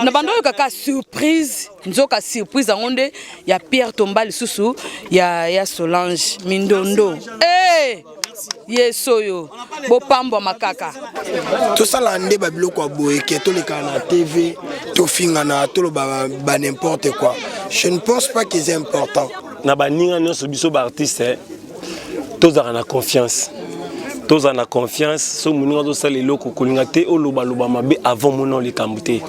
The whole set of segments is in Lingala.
Na bando kaka surprise nzoka surprise angonde ya Pierre Tombali susu ya Solange Mindondo yesoyo bopambo makaka tout ça là ndé babiloko aboye ke to leka na TV to finga na to ba n'importe quoi. Je ne pense pas que c'est important. Na baninga nyonso biso ba artiste tous en confiance. Tous en confiance, so muninga to sala eloko kolinga te oloba loba mabe avant mono le kambuté.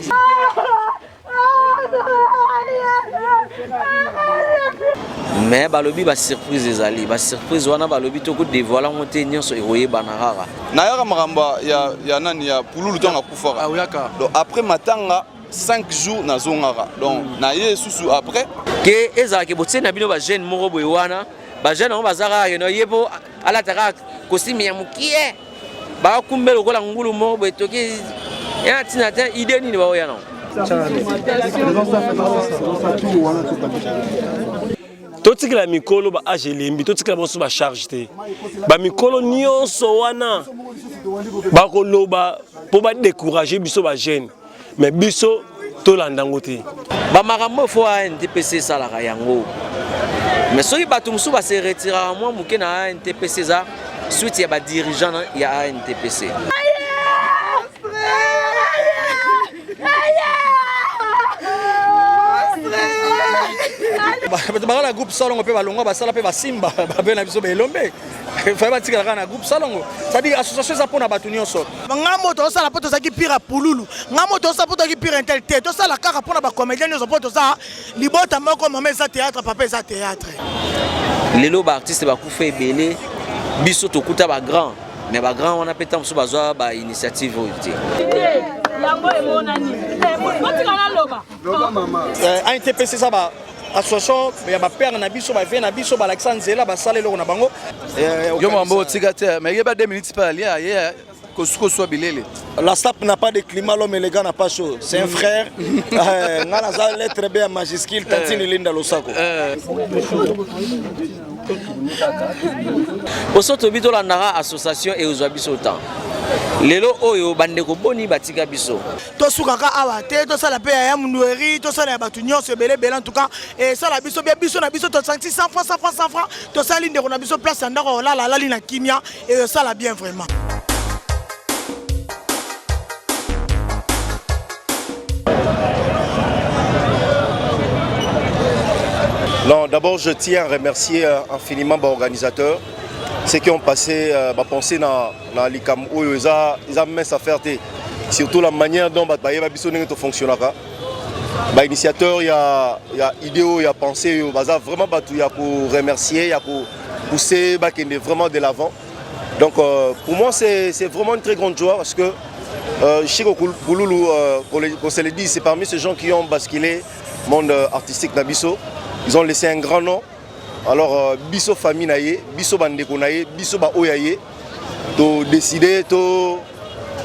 Mais balobi ba surprise ezali ba surprise wana balobi to ko dévoiler monter nyonso eroye banarara na yaka makamba ya nani ya pululu tonga kufara donc après matanga 5 jours na zongara donc na ye susu après que ezala ke botie na bino ba jeune moko boy wana ba jeune on bazaka no yebo ala taka costume ya mukie ba kumbelo kola ngulu moko boy toki ya tina ta idée ni ba oyana Totik la mikolo ba age lembi totik la bonso ba charge te ba mikolo nyonso wana ba ko loba po ba décourager biso ba jeune mais biso to landango te ba makambo fo a NTPC sala ka yango mais soki bato musu ba se retira moi muke na NTPC za suite ya ba dirigeant ya NTPC Ba groupe salongo pe balongo basala pe basimba ba na biso belombe fa ba tikala na groupe salongo ça dit association ça pona batu nyonso ngamo to sala poto za ki pira pululu ngamo to sala poto ki pira intellectuel to sala kaka pona ba comédien nyonso poto za libota moko mama za théâtre papa za théâtre lelo ba artiste ba ku fe belé biso to kuta ba grand mais ba grand on a pétam so bazwa ba initiative oté yango emonani botikana loba NTPC ça ba association ya ba père na biso ba vie na biso ba Alexandre Zela ba sala loko na bango yo mambo tika te mais yeba 2 minutes pas là ya kosuko so bilele la STAP n'a pas de climat l'homme élégant n'a pas chaud c'est un frère ngana za lettre B majuscule tantini linda losako osoto bito la ndara association et ozwa biso temps lelo oyo bandeko boni batika biso to sukaka awa te to sala pe ya munweri to sala ya batu nyonso belé en tout cas et sala biso bien biso na biso to 100 francs to sala ndeko na biso place ndako la na kimia et sala bien vraiment. Non, d'abord je tiens à remercier infiniment les organisateurs, ceux qui ont passé ma pensée dans l'ICAM où ils ont mis sa fierté, surtout la manière dont ils fonctionnent. L'initiateur, il y a idéo, il y a pensé, il y a vraiment pour remercier, il y a pour pousser vraiment de l'avant. Donc pour moi c'est vraiment une très grande joie parce que Chiko Pouloulou, qu'on se le dit, c'est parmi ces gens qui ont basculé le monde artistique d'Abisso. Ils ont laissé un grand nom. Alors, biso famille naye, biso bandeko naye, biso ba oyaye, to décider to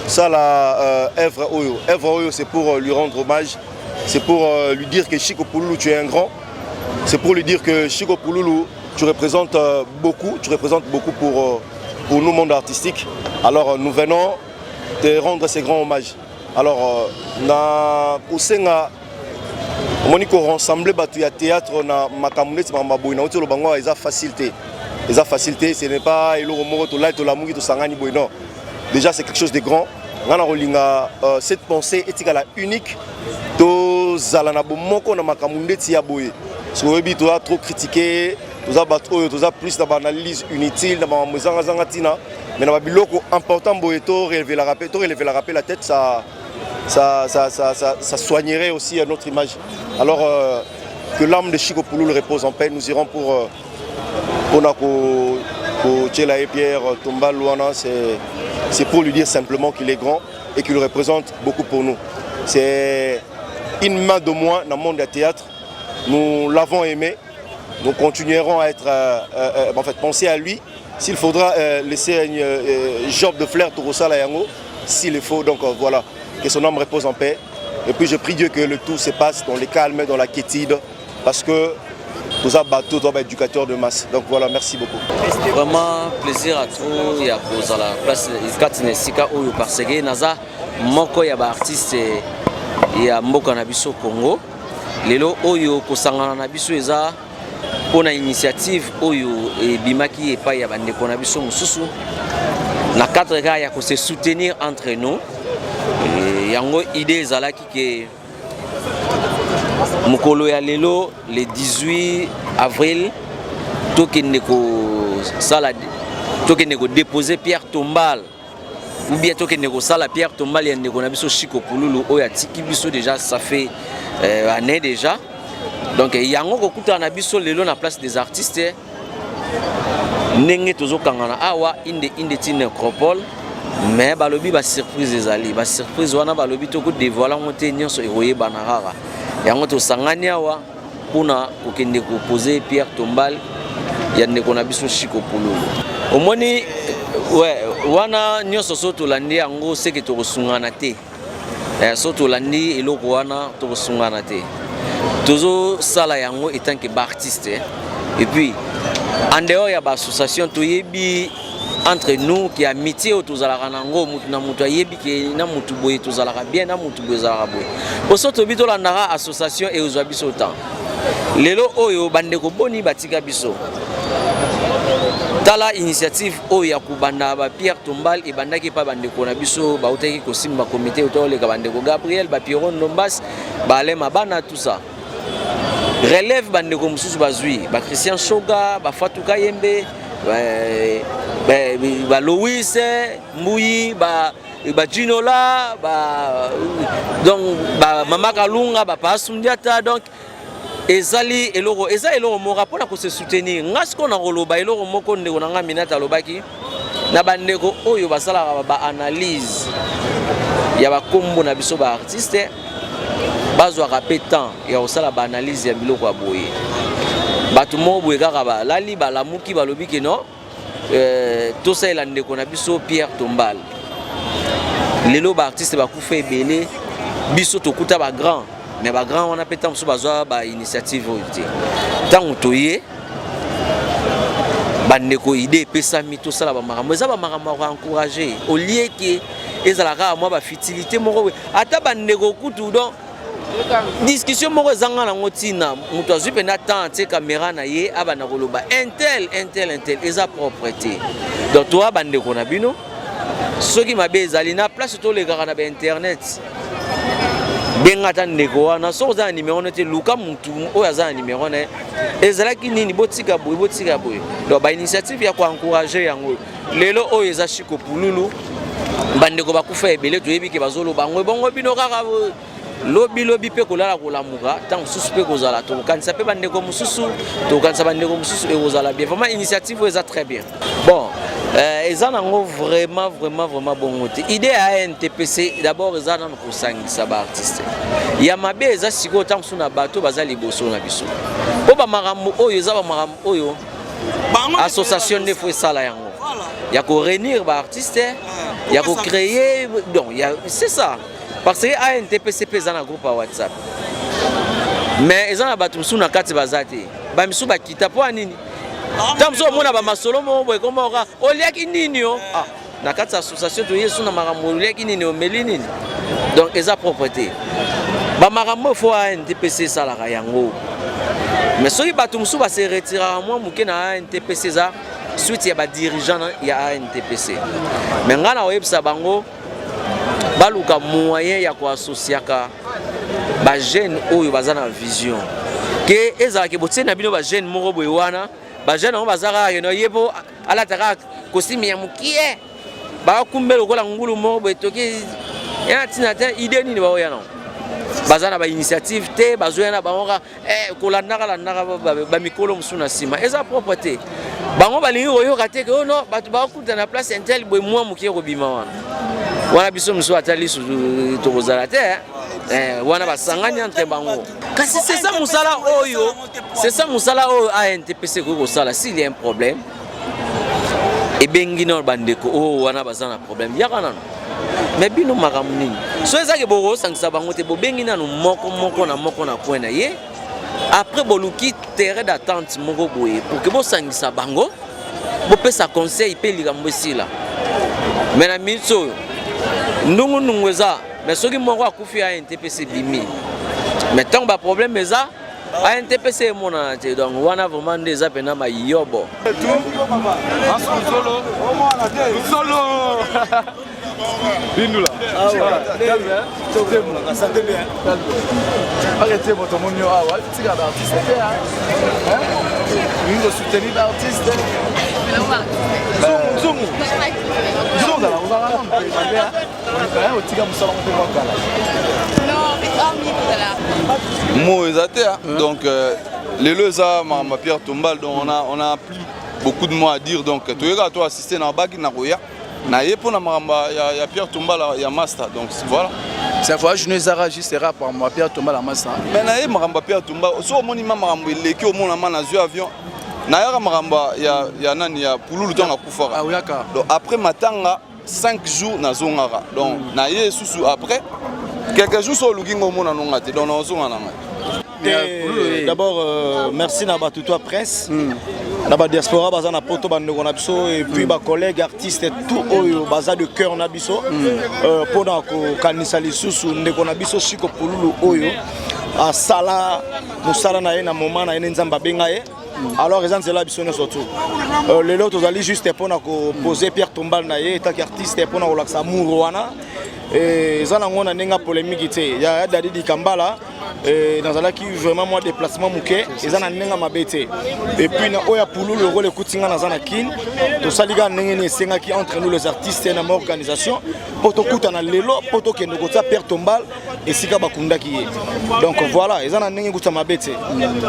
ça la œuvre oyo. Œuvre oyo c'est pour lui rendre hommage, c'est pour lui dire que Chiko Pouloulou tu es un grand. C'est pour lui dire que Chiko Pouloulou tu représentes beaucoup pour nous monde artistique. Alors nous venons te rendre ces grands hommages. Alors na Osenga on dit qu'on rassemble le théâtre na makamune c'est maboy na otolo bango eza facilité. Eza facilité, ce n'est pas eloko moko to la to la mugi to sangani boy non. Déjà c'est quelque chose de grand. Ngana rolinga cette pensée etikala unique to zala na bomoko na makamune tia boy. Parce que webi to a trop critiqué, to za bato to za plus dans analyse inutile dans mamozanga zanga tina. Mais na biloko important boy to relever la rappel la tête ça soignerait aussi notre image. Alors que l'âme de Chiko Pouloulou repose en paix, nous irons pour Tchela et Pierre Tombal Luana, c'est pour lui dire simplement qu'il est grand et qu'il représente beaucoup pour nous. C'est une main de moins dans le monde du théâtre. Nous l'avons aimé, nous continuerons à être, penser à lui. S'il faudra laisser un job de flair Torosa Layango, s'il le faut, donc voilà. Que son âme repose en paix. Et puis je prie Dieu que le tout se passe dans le calme, dans la quiétude parce que nous avons bateau, nous avons éducateur de masse. Donc voilà, merci beaucoup. Vraiment plaisir à tous. Il y a pour la place Katine Sika ou parce que Naza moko ya ba artiste ya mboka na biso Congo. Lelo oyo kosangana na biso eza pona initiative oyo bimaki epa ya bande ko na biso mususu na cadre ya ko se soutenir entre nous. Yango idée ezalaki ke mukolo ya lelo le 18 avril tokende ko déposer pierre tombale ou bien tokende ko sala pierre tombale ya ndeko na biso Chico Pululu oyo atiki biso déjà ça fait année déjà. Donc yango ko kuta na biso lelo na place des artistes ndenge tozo kangana awa inde ti nécropole. Mais balobi ba surprise ezali ba surprise wana balobi to ko dévoiler monter nyonso eroye banarara yango to sangani awa pona kokende ko poser pierre tombale ya ndeko na biso Chico Pululu omoni wana nyonso so to landi yango seke to kosungana te so to landi eloko wana to kosungana te tozo sala yango etant que artiste et puis en dehors ya ba association to yebi entre nous qui amitié autour à la rango na mutu yebi ki na mutu boye tozalaka bien na mutu boye zalaka boye osoto bito la ndara association et ozwa biso temps lelo oyo bandeko boni batika biso tala initiative oyo ya kubanda ba Pierre Tombal e bandaki pa bandeko na biso ba utaki kosimba comité otole ka bandeko Gabriel ba Piron Lombas ba Lema bana tout ça relève bandeko mususu bazui ba Christian Shoga ba Fatou Kayembe ba Louis Mouyi ba Ginola donc ba Mama Kalunga ba Pasundiata donc ezali eloko moko pona ko se soutenir ngasko na roloba eloko moko ndeko na nga minata lobaki na bandeko oyo basala ba analyse ya ba kombo na biso ba artiste bazwa rapetant ya osala ba analyse ya biloko ya boye batu mo boye kaka ba lali ba lamuki balobi ke no to ça la ndeko na biso Pierre Tombal lelo ba artiste ba kufa ebele biso to kuta ba grand mais ba grand on a pétant so bazwa ba initiative oyote tant toye ba ndeko idée pesa mi to sala ba makambo eza ba makambo ko encourager au lieu que ezalaka moi ba futilité moko ata ba ndeko kutu donc discussion moko zanga na ngotina muto azwi pena temps te caméra na ye abana koloba intel eza propreté donc toi bande ko na bino soki mabe ezali na place to le gara na ba internet benga ta ndeko wana so za numéro te luka mutu oyo aza numéro na ezala kinini botika boy donc ba initiative ya ko encourager yango lelo oyo eza Chico Pululu bande ko bakufa ebele to yebi ke bazolo bango bongo bino kaka lobi pe kolala kolamuka tant suspect kozala to kanisa pe bandeko mususu to kanisa bandeko mususu e kozala bien vraiment initiative eza très bien bon eza nango vraiment bon côté idée à NTPC d'abord eza dans ko sangisa ba artiste ya mabe eza siko tant suna bato bazali boso na biso po ba makambo oyo eza ba makambo oyo association ne faut sala yango ya ko réunir ba artiste ya ko créer donc c'est ça. Parce que ANTPC pesa na groupe WhatsApp. Mais ils ont battu sous na kati bazate. Ba misu ba kita po anini. Tamso mona ba masolo mo boy comme ora. Oliaki nini yo? Ah, na kati association to yesu na makambo oliaki nini o melini. Donc eza propreté. Ba makambo fo ANTPC sala ka yango. Mais soki batu musu ba se retira moi muke na ANTPC za suite ya ba dirigeant ya ANTPC. Mais ngana websa bango baluka moyen ya ko associaka ba jeune oyo bazana vision ke ezala ke botsena na bino ba jeune moko boy wana ba jeune on bazaka no yebo ala taka kosimi ya mukie ba kumbelo kola ngulu moko boy toki ya tina te idée nini ba oyana bazana ba initiative te bazoyana bangoka kolandaka ba mikolo musuna sima eza propreté bango balingi oyoka te ke no batu ba kuta na place intel boy mwa mukie ko bima wana wana biso muso atali su to kozala te wana basangani entre bango kasi c'est ça musala oyo ANTPC ko sala s'il y a un problème et bengi no bandeko wana bazana problème yaka nano mais bino makamuni so ezake boko sangisa bango te bo bengi nano moko na kwena ye après boluki terrain d'attente moko boye pour que bosangisa bango bopesa conseil pe likambo esila mais na mitso ndungu eza mais soki moko akufi a NTPC bimi mais tant ba problème eza a NTPC mona te donc wana vraiment des apena ma yobo solo Bindula. Ah ouais. Calme. Arrêtez votre monio. Ah ouais. Tu regardes l'artiste. Hein? Une de soutenir l'artiste. Zoom. Zoom. Là, on va rendre. On va au tigre musala on peut voir là. Non, mais moi exacté. Donc les leza ma Pierre Tombal donc on a plus beaucoup de mots à dire donc tu regardes toi assister dans bagi na roya. Na yepo na maramba ya Pierre Tombala ya master donc voilà c'est fois je ne zara juste rap par moi Pierre Tombala master mais na ye maramba Pierre Tombala so monima marambo eleki o mona mana zu avion na ya maramba ya nani ya pululu tonga kufara ah uyaka donc après matanga 5 jours na zongara donc na ye susu après quelques jours so lukingo mona no ngate donc na zonga na d'abord merci na batuto presse na ba diaspora baza na poto bandeko na biso et puis ba collègues artistes tout oyo baza de cœur na biso pona ko kanisa lisusu ndeko na biso Chiko Pululu oyo asala musala na ye na moment na ye nzamba benga ye alors ils ont là biso surtout les autres allez juste pona ko poser Pierre Tombal na ye tant qu'artiste pona ko laksa muro wana et ça ngona nenga polémique té ya Dadi Kambala dans la qui vraiment moi déplacement mouké ils en nenga mabete et puis na oya Pululu le rôle kutinga na zana kin to saliga nengene senga qui entre nous les artistes et na organisation poto kuta na lelo poto ke ndokota Pierre Tombal et sika bakunda ki donc voilà ils en nenga kuta mabete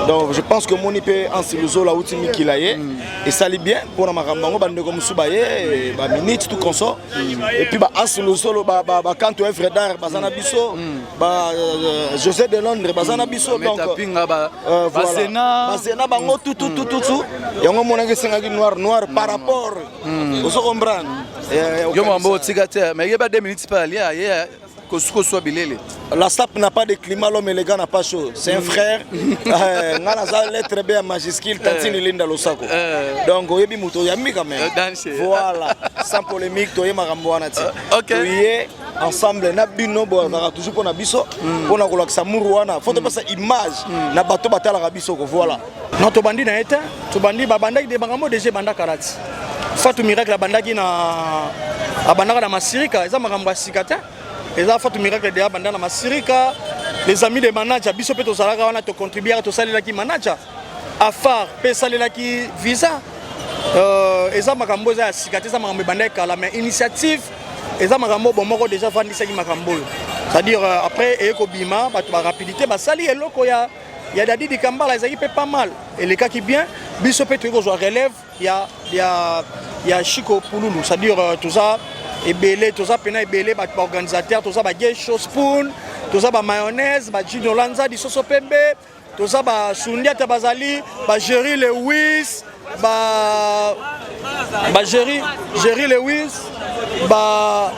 donc je pense que moni peut en siluzo la outil mikilaye et ça lit bien pour na makambango bandeko musubaye ba minute tout consort et puis ba asiluzo ba kanto Fredar bazana biso ba José de Londres bazana biso donc basena bango tout yango mona ke senga ki noir par rapport vous comprendre yo mambo tigate mais yeba 2 minutes pas ali la SAP n'a pas de climat, l'homme élégant n'a pas chaud. C'est un frère. Ngana lettre B à majuscule, Tantini Linda Losako. Donc, oyebi muto yami quand même. Voilà, sans polémique, toye marambo anati. OK. Ensemble, na bino bo na toujours pour na biso, pour na kolaksa muruana. Faut pas ça image na bato batala ka biso ko voilà. Non to bandi na eta, to bandi ba banda de bangambo DG banda karati. Fatou miracle la banda ki na abanda na masirika, eza makambo asikata. Et ça fait miracle de abandon na Sirika les amis de manager biso pe to salaka wana to contribuer to salela ki manager afar pe salela ki visa et ça makambo za sikate ça makambo banda kala mais initiative et ça makambo bon moko déjà vandisa ki makambo c'est-à-dire après et ko bima ba rapidité ba sali eloko ya Dadi Kambala ezaki pe pas mal et les cas qui bien biso pe to ko relève ya Chiko Pululu c'est-à-dire tout ça et belé tout ça pena belé ba organisateur tout ça ba gesho spoon tout ça ba mayonnaise ba Junior Lanza di soso pembe tout ça ba Sundia Tabazali ba Jerry Lewis ba Jerry Lewis ba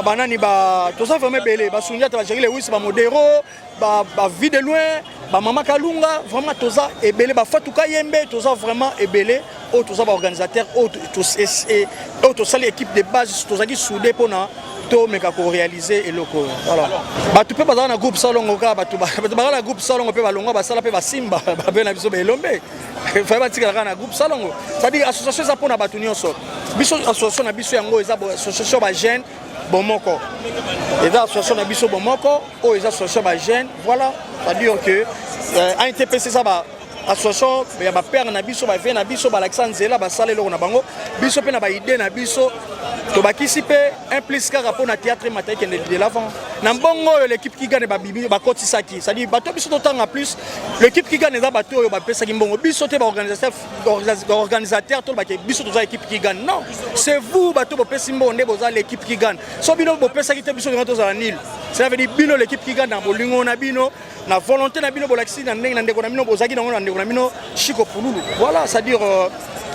banani ba tout ça vraiment belé ba Sundia ba Jerry Lewis ba Modero ba vie de loin ba Mama Kalunga vraiment tout ça et belé ba Fatou Kayembe tout ça vraiment et belé tout ça ba organisateur tout ça l'équipe de base tout ça qui soudé pour na to meka ko réaliser et loko voilà ba tu peux pas dans un groupe salongo ka ba tu ba na groupe salongo pe ba longa ba sala pe ba simba ba be na biso be lombe fa ba tika na groupe salongo ça dit association ça pour na batu nyonso biso association na biso yango eza association ba jeune bomoko et dans association na biso bomoko o eza association ba jeune voilà ça dire que a NTPC ça ba association ya ba père na biso ba vie na biso ba Alexandre ba sala eloko na bango biso pe na ba idée na biso to bakisi pe un plus car rapport na théâtre matin de l'avant na mbongo l'équipe qui gagne ba bibi ba kotisaki ça dit bato biso to tanga plus l'équipe qui gagne za bato yo ba pesa ki mbongo biso te ba organisateur to ba biso to za équipe qui gagne non c'est vous bato bo pesa mbongo nde boza l'équipe qui gagne so bino bo pesa ki te biso to za nil ça veut dire bino l'équipe qui gagne na bolingo na bino na volonté na bino bo laxi na ndenge na ndeko na bino bozaki na ndeko na bino Chiko Pululu voilà c'est à dire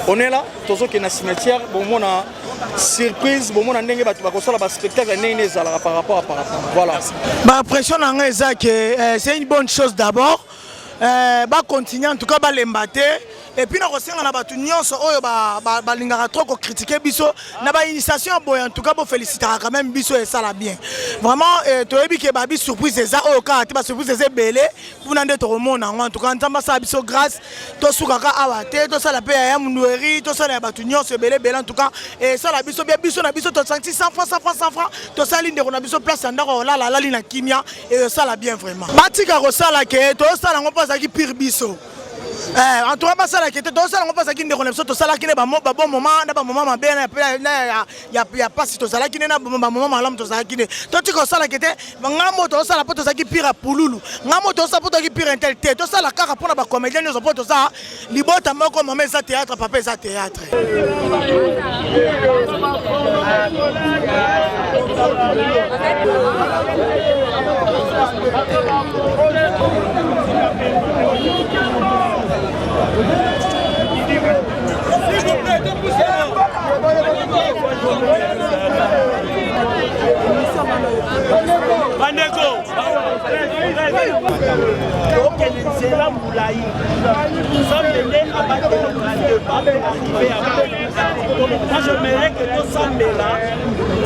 On est là, tous qui na cimetière, bon mon surprise, bon mon ndenge batu ba kosola ba spectacle ndenge ezala par rapport. Voilà. Ba pression na nga eza que c'est une bonne chose d'abord. Ba continuer en tout cas ba lembate et puis na kosenga na batu nyonso oyo ba lingaka trop ko critiquer biso na ba initiation boy en tout cas bo féliciter quand même biso et ça la bien. Vraiment toyebi ke ba bi surprise eza oyo ka te ba surprise eza belé pour na ndeto remona en tout cas ntamba sa biso grâce to sukaka awate to sala pe ya mundueri to sala batu nyonso belé en tout cas et ça la biso bien biso na biso to 100 francs to sali ndeko na biso place ndako la na kimia et ça la bien vraiment. Batika ko sala ke to sala ngo qui pire biso en tout cas ça la qui était tout ça on passe qui ne connaît pas tout ça là qui n'est pas bon moment n'a pas moment bien y a pas si tout ça là qui n'est pas bon moment malam tout ça qui n'est tout tu ça là qui était ngamo tout ça la poto ça qui pire pululu ngamo tout ça poto qui pire intel tout ça la kaka pour la comédien nous poto ça libota moko maman ça théâtre papa ça théâtre Moi j'aimerais que tout ça là,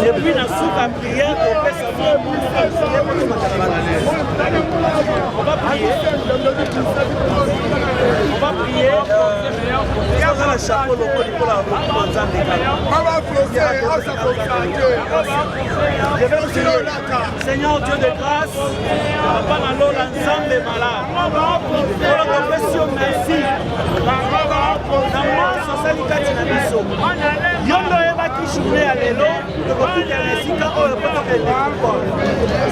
depuis la soupe à prière, on fait ça. On va prier. On va prier. Je vais prier. Seigneur Dieu de grâce, Papa Nalo l'ensemble est malade. Pour la confession, merci.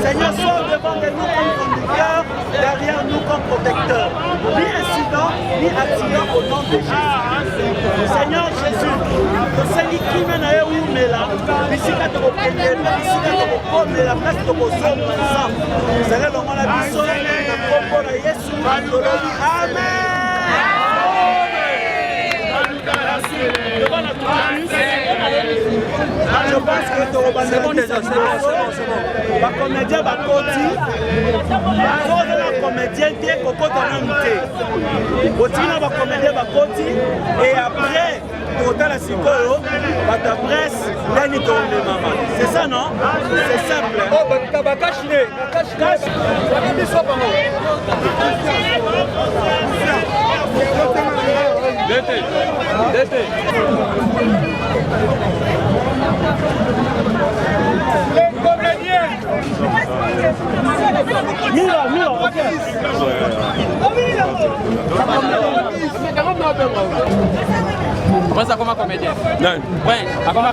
Seigneur, sois devant de nous comme conducteur, derrière nous comme protecteur. Ni incident, ni accident au nom de Jésus. Seigneur Jésus, le Seigneur qui mène à où mais là, ici quand on prend ici quand on met la place de vos hommes ensemble. Seigneur, on a la mission, on a Jésus, Amen. Devant la je pense que c'est bon déjà, c'est bon. Les comédiens les comédiens qui sont et après, pour la la presse, c'est ça non? C'est simple. Comment ça comme comédien? Non. Ouais, à comment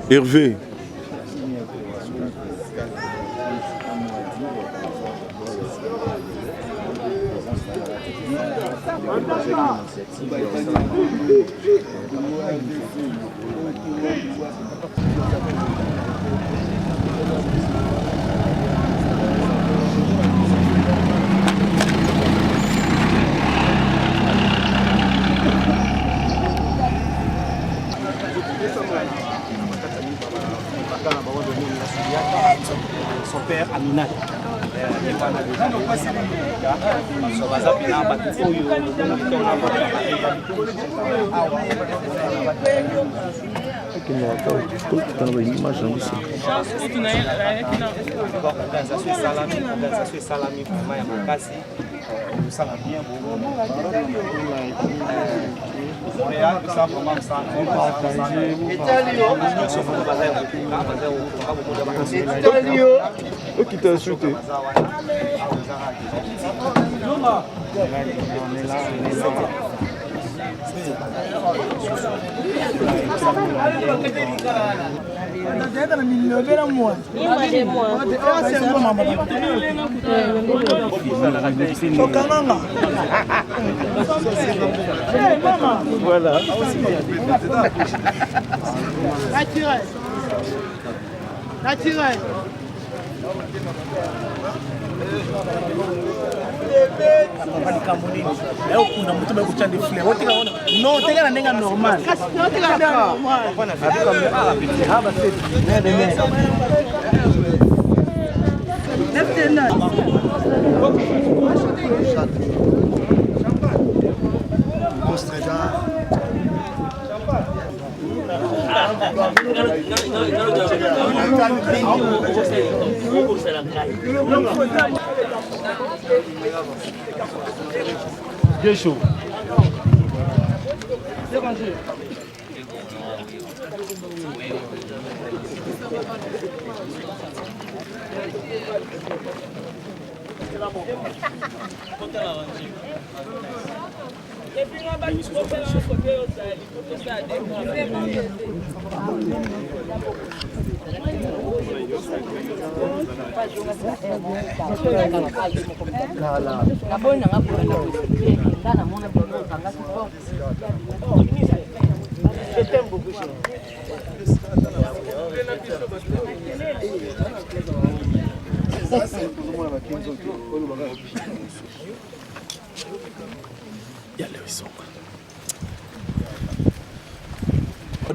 Hervé. Son père Aminat. qui t'a insulté. Voilà. Naturel. Bien chaud.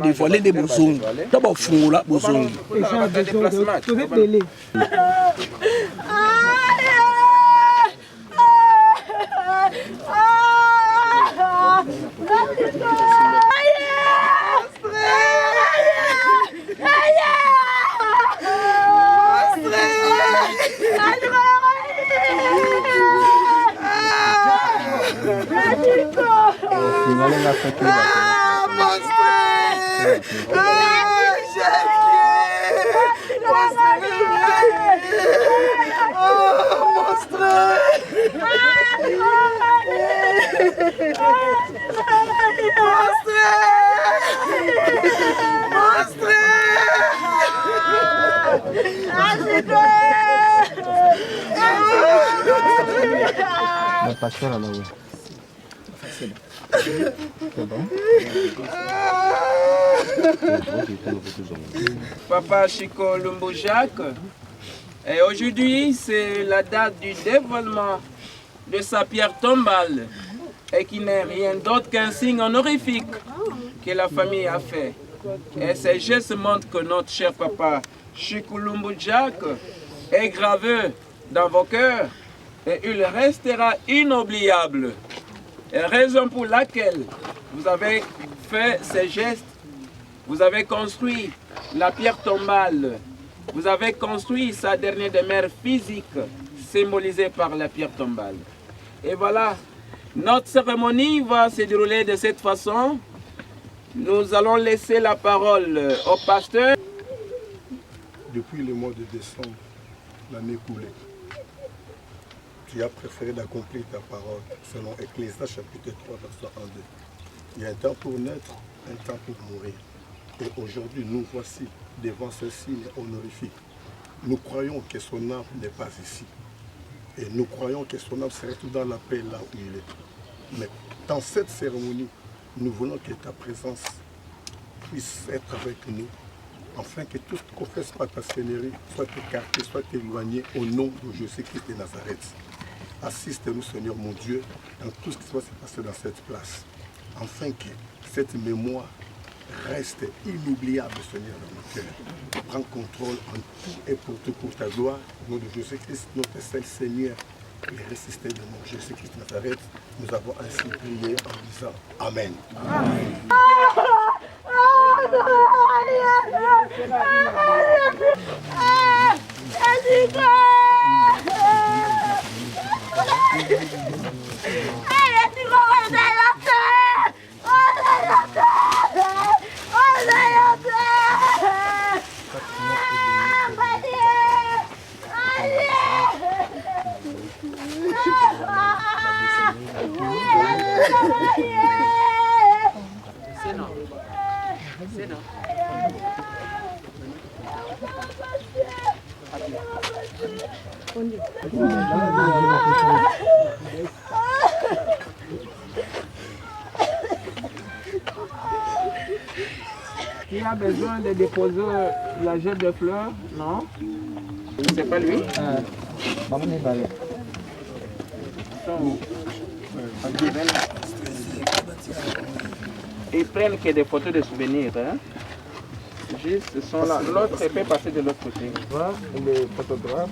Dévoiler des bozongi. D'abord, fungula bozongi. Papa Chico Lumbu-Jacques, et aujourd'hui c'est la date du dévoilement de sa pierre tombale et qui n'est rien d'autre qu'un signe honorifique que la famille a fait. Et ces gestes montrent que notre cher papa Chico Lumbu-Jacques est gravé dans vos cœurs et il restera inoubliable. Et raison pour laquelle vous avez fait ces gestes, vous avez construit la pierre tombale, vous avez construit sa dernière demeure physique symbolisée par la pierre tombale. Et voilà, notre cérémonie va se dérouler de cette façon. Nous allons laisser la parole au pasteur. Depuis le mois de décembre, l'année écoulée, tu as préféré d'accomplir ta parole selon Ecclésiaste chapitre 3, verset 1-2. Il y a un temps pour naître, un temps pour mourir. Et aujourd'hui, nous voici devant ce signe honorifique. Nous croyons que son âme n'est pas ici. Et nous croyons que son âme serait tout dans la paix là où il est. Mais dans cette cérémonie, nous voulons que ta présence puisse être avec nous, afin que tout ce qu'on fait par ta Seigneurie soit écarté, soit éloigné au nom de Jésus-Christ de Nazareth. Assiste-nous, Seigneur mon Dieu, dans tout ce qui va se passer dans cette place, afin que cette mémoire reste inoubliable, Seigneur, dans nos cœurs. Prends contrôle en tout et pour tout pour ta gloire. Au nom de Jésus-Christ, notre seul Seigneur, et ressuscité de mon Jésus-Christ de Nazareth, nous avons ainsi prié en disant Amen. Amen. C'est non. Qui a besoin de déposer la jette de fleurs? Non? C'est pas lui? Ils prennent que des photos de souvenirs. Hein? Juste, ils sont là. L'autre peut passer de l'autre côté. Voilà, les photographes.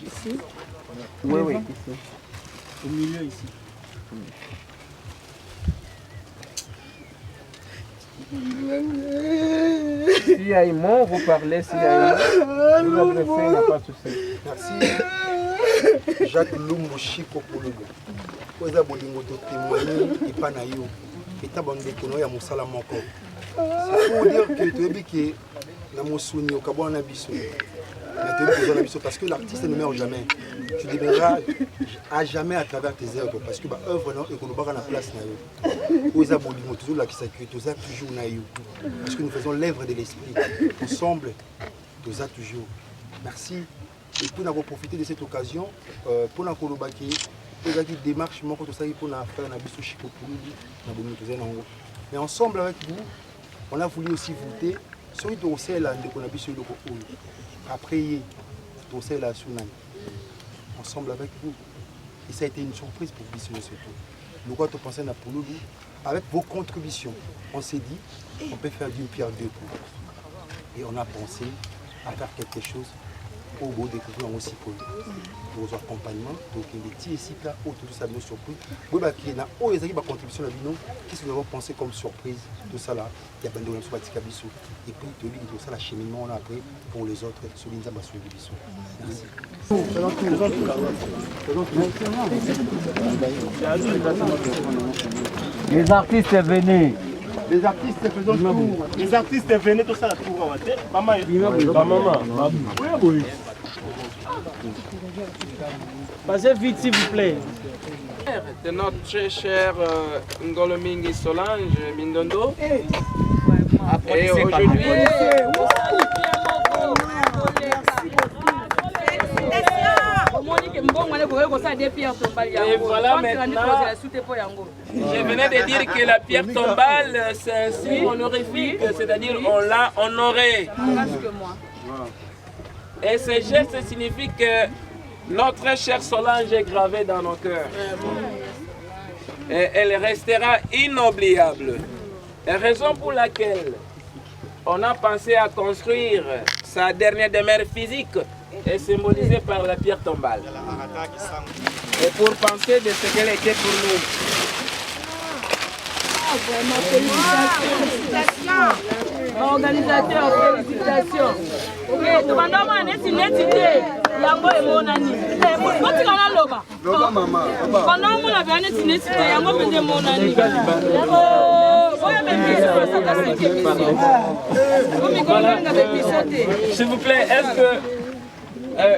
Ici? Oui, oui, ici. Au milieu, ici. S'il y a un mot, vous parlez. S'il y a un mot, vous adressez, il n'y a pas de souci. Merci. Jacques Lumbu Chico Pologo. Vous avez témoigné et pas naïo. Et tu as besoin de mosala moko. C'est pour dire que tu es que dans mon souvenir, au Cabo, on a parce que l'artiste ne meurt jamais. Tu deviendras à jamais à travers tes œuvres. Parce que l'œuvre est qu'on la place. Vous avez toujours la toujours naïo. Parce que nous faisons l'œuvre de l'esprit. Ensemble, nous avons toujours. Merci. Et pour avoir profité de cette occasion, pour nous colloquer, pour nous démarche, pour nous faire mais ensemble avec vous, on a voulu aussi voter sur le dossier là de après la ensemble avec vous. Et ça a été une surprise pour Bissou surtout. Nous quand on pensait à Pouloulou, avec vos contributions, on s'est dit on peut faire d'une pierre deux coups. Et on a pensé à faire quelque chose au bout des coups aussi pour vos accompagnements. Donc il est ici là autour de ça nous surprise. Oui bah qui n'a pas eu contribution à Bino. Qu'est-ce que nous avons pensé comme surprise tout ça là. Il y a plein de choses sur Batika Bissou. Et puis tout ça l'acheminement on a appris pour les autres sur l'Inza Bassou de Bissou. Merci. Les artistes venez. Les artistes faisons tout. Les artistes venez tout ça la tour en tête. Maman, maman. Oui. Passez vite s'il vous plaît. De notre très cher Ngolomingi Solange Mindondo. Et aujourd'hui, et voilà maintenant, je venais de dire que la pierre tombale, c'est un signe honorifique, c'est-à-dire on l'a honoré. Et ce geste signifie que notre chère Solange est gravée dans nos cœurs. Et elle restera inoubliable. La raison pour laquelle on a pensé à construire sa dernière demeure physique est symbolisée par la pierre tombale. Et pour penser de ce qu'elle était pour nous. Félicitations. Organisateur, félicitations. Ok, tout le monde est une étude. Yango et mon ami. Quand tu as la loba. Loba maman. Pendant mon avion est une étude. Yango et mon ami. S'il vous plaît, est-ce que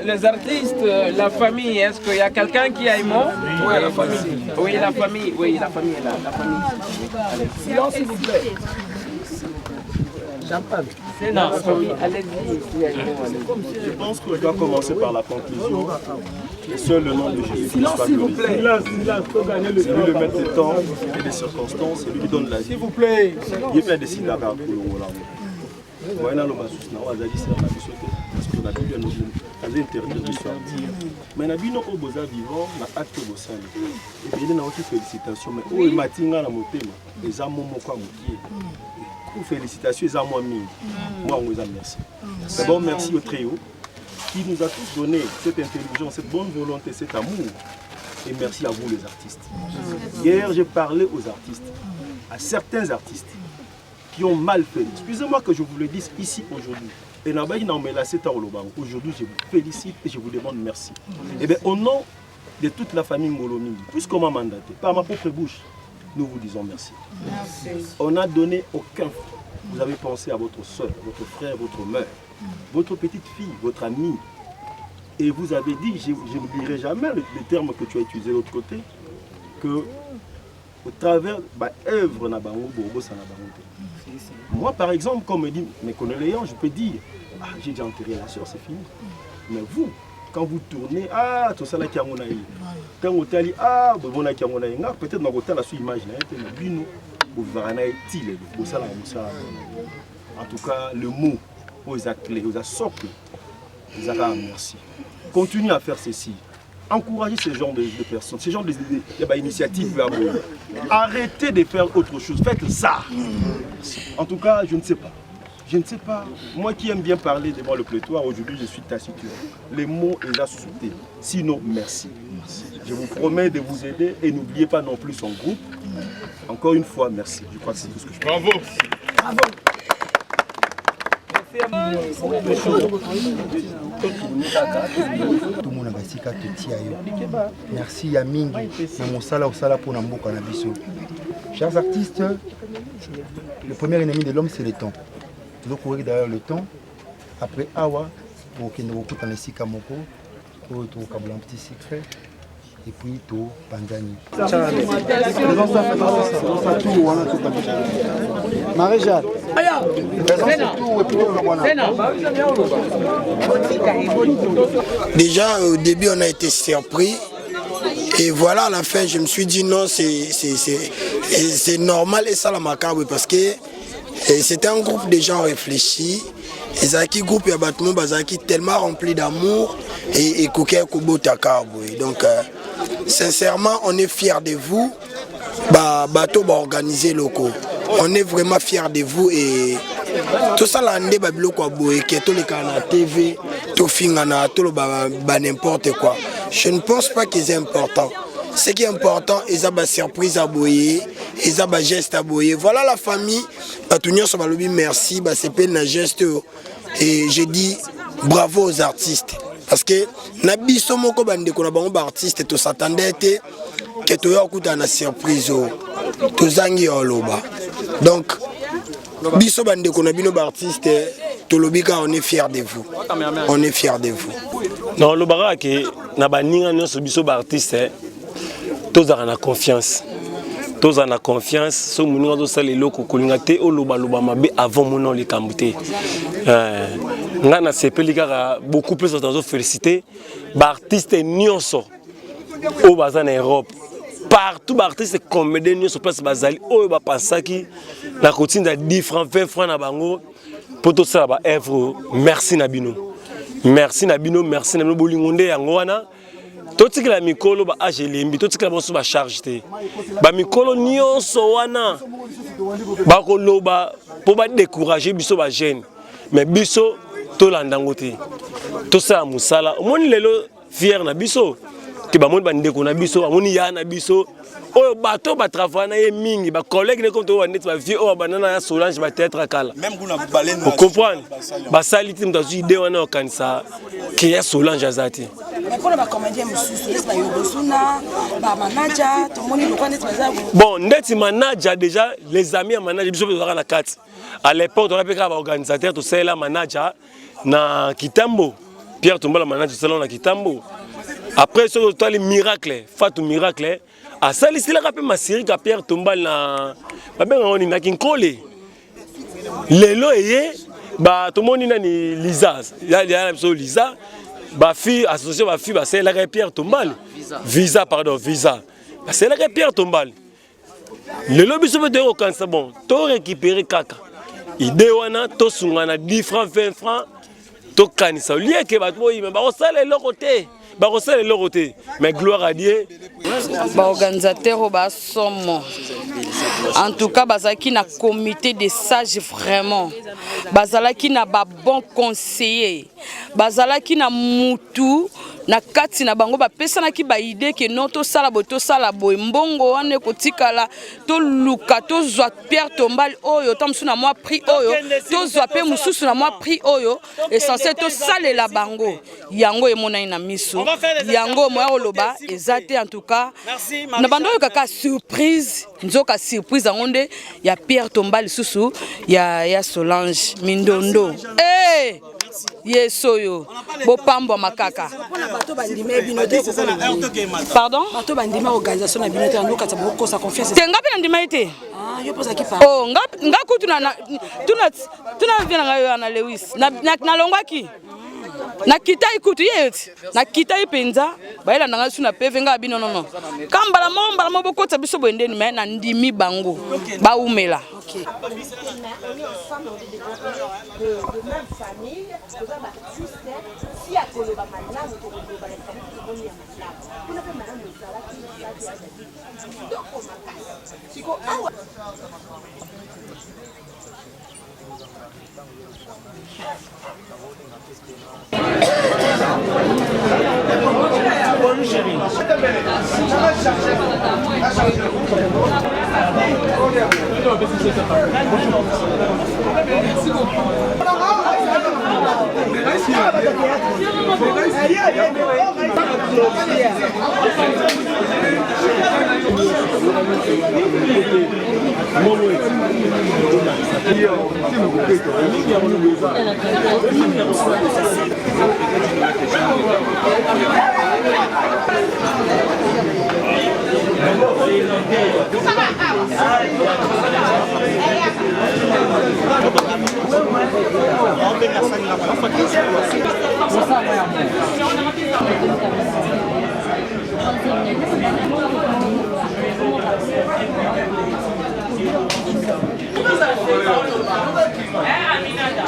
les artistes, la famille, est-ce qu'il y a quelqu'un qui a un mot? Oui, la famille. Oui, la famille. Oui, la famille est là. La famille. Silence, s'il vous plaît. Non, je pense qu'on doit commencer par la conclusion. Et seul le nom de Jésus soit glorifié. C'est lui le maître des temps et des circonstances, c'est lui qui donne la vie. S'il vous plaît. Il est décidé à faire pour le Roland. Voilà le basus na wazali c'est la vie parce qu'on a vu à nous interdire de sortir. Mais na bino ko boza vivant na acte bosali. Et puis il na aussi félicitations mais o matinga na motema eza momo kwa mokie. Félicitations à moi mine. Moi on vous remercie. D'abord merci au très haut qui nous a tous donné cette intelligence, cette bonne volonté, cet amour. Et merci à vous les artistes. Hier j'ai parlé aux artistes, à certains artistes qui ont mal fait. Excusez-moi que je vous le dise ici aujourd'hui. Et aujourd'hui je vous félicite et je vous demande merci. Et bien au nom de toute la famille Ngolomi, puisqu'on m'a mandaté, par ma propre bouche, nous vous disons merci. On n'a donné aucun. Vous avez pensé à votre soeur, votre frère, votre mère, votre petite fille, votre amie. Et vous avez dit, je n'oublierai jamais le terme que tu as utilisé de l'autre côté, que au travers de l'œuvre, moi par exemple, comme me dit mes condoléances, je peux dire, ah, j'ai déjà enterré la soeur, c'est fini. Mais vous, quand vous tournez, ah, tout ça là qui a mon aïe. Quand vous allez, ah, bon, là qui a mon aïe, peut-être dans votre la sous image, en tout cas, le mot aux clés, aux socles, ils ont merci. Continuez à faire ceci. Encouragez ce genre de personnes, ce genre d'initiatives. Arrêtez de faire autre chose. Faites ça. En tout cas, je ne sais pas. Je ne sais pas. Moi qui aime bien parler devant le plétoire, aujourd'hui je suis taciturne. Les mots, ils ont sauté. Sinon, merci. Je vous promets de vous aider et n'oubliez pas non plus son groupe. Encore une fois, merci. Je crois que c'est tout ce que je peux. Bravo. Bravo. Tout le monde a merci Yamingi, pour Namboka Nabiso. Chers artistes, le premier ennemi de l'homme c'est le temps. Nous devons courir derrière le temps. Après Awa, pour qu'il nous écoute en Esika Moko, pour un petit secret. Et puis tout Panzani. Marie-Jade. Déjà au début on a été surpris et voilà à la fin je me suis dit non c'est normal et ça la macabre parce que c'était un groupe de gens réfléchis. Et Zaki groupe ya battement bazaki tellement rempli d'amour et Kouké Kubo Takabo. Donc sincèrement on est fiers de vous. Bateau organisé locaux. On est vraiment fiers de vous et tout ça là ndé babilo kwa boye que tout les canaux TV, tout fingana, tout n'importe quoi. Je ne pense pas que c'est important. Ce qui est important, ils ont des surprises à boyer, ils ont des gestes à boyer. Voilà la famille. Merci, c'est pas un geste. Et je dis bravo aux artistes. Parce que Nabi Somoko Bandeko artiste, tout s'attendait que tu aies une surprise. Tout zangi oloba. Donc, Biso Bandeko Nabino artiste, tout le bika, on est fiers de vous. On est fiers de vous. Non, le barak, Nabaninga Nyoso Biso artiste. Tous en a confiance. Tous en a confiance. Ce mounouga do sale loko kolingate o loba mabe avant mon les kambuté. Ngana sepelika beaucoup plus de féliciter. Artistes nyonso au bazan Europe. Partout artistes comédien nyonso place bazali o ba pensaki na continue de 10 francs 20 francs na bango pour tout ça ba œuvre. Merci Nabino. Merci Nabino, merci Nabino bolingonde yango wana. Tout ce qui est mikolo ba ajelembi, tout ce qui est ba charge te. Ba mikolo nyonso wana ba ko loba pour ba décourager biso ba jeune. Mais biso to landangote. Tout ça musala. Mon lelo fier na biso. Ki ba mon ba ndeko na biso, amoni ya na biso. O bato ba travailler na ye mingi, ba collègue ne comme to wana ba vie o banana ya Solange ba tête akala. Même kuna balen. Vous comprenez? Ba saliti mtazu idée wana okanisa ki ya Solange azati. Bon, ndeti manager déjà, les amis à manager, à l'époque, on a pu organisateur, tout ça, là, manager, na Kitambo, Pierre Tombala, manager, salon na Kitambo. Après, sur le miracle, Fatou Miracle, à ça, ici, là, rappelle ma série, Pierre Tombala, on est na Kinkole. Lelo, bah, tout le monde est Lisa, il y a Lisa. Ba fille associée ba fille c'est la Pierre Tombal visa pardon visa c'est la Pierre Tombal le lobby se de au cancer bon to récupérer kaka idée wana to sungana 10 francs 20 francs to kanisa lié que ba boy mais ba osale l'oroté ba osale l'oroté mais gloire à Dieu ba organisateur ba somo en tout cas bazaki na comité de sages vraiment bazalaki na ba bon conseiller bazalaki na mutu na kati na bango ba pesanaki ba idée que non to sala boy mbongo wane kotikala to luka to zwa Pierre Tombal oyo tamsu na moi prix oyo to zwa pe mususu na moi prix oyo essentiel to sale la bango yango emona ina miso yango moya koloba eza te en tout cas na bando oyo kaka surprise nzoka surprise yango nde ya Pierre Tomba lisusu ya Solange Mindondo yesoyo bopambwa makaka pardon tenga mpe na ndima ye te nga kutu tuna vie na ngai oyo na Lewis nalongwaki nakita ikutu ye nakita ye mpenza bayelanda ngai su na peve ngai bino nono ka mbala mo bokotisa biso boye ndeni me na ndimi bango baumela Bonjour chérie. Merci beaucoup. Aminada.